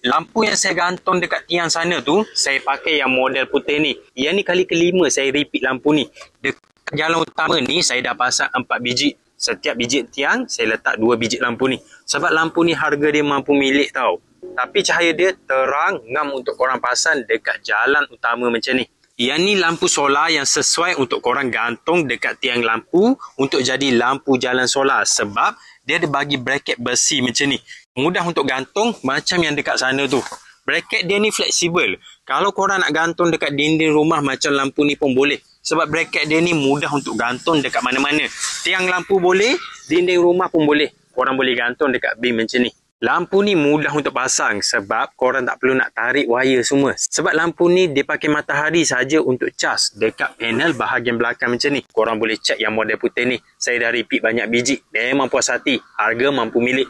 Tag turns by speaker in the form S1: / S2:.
S1: Lampu yang saya gantung dekat tiang sana tu, saya pakai yang model putih ni. Yang ni kali kelima saya repeat lampu ni. Dekat jalan utama ni, saya dah pasang 4 biji. Setiap biji tiang, saya letak 2 biji lampu ni. Sebab lampu ni harga dia mampu milik tau. Tapi cahaya dia terang ngam untuk korang pasang dekat jalan utama macam ni. Yang ni lampu solar yang sesuai untuk korang gantung dekat tiang lampu untuk jadi lampu jalan solar. Sebab dia ada bagi bracket besi macam ni. Mudah untuk gantung macam yang dekat sana tu. Bracket dia ni fleksibel. Kalau korang nak gantung dekat dinding rumah macam lampu ni pun boleh. Sebab bracket dia ni mudah untuk gantung dekat mana-mana. Tiang lampu boleh, dinding rumah pun boleh. Korang boleh gantung dekat beam macam ni. Lampu ni mudah untuk pasang sebab korang tak perlu nak tarik wire semua. Sebab lampu ni dia pakai matahari saja untuk cas dekat panel bahagian belakang macam ni. Korang boleh check yang model putih ni. Saya dah repeat banyak biji. Memang puas hati. Harga mampu milik.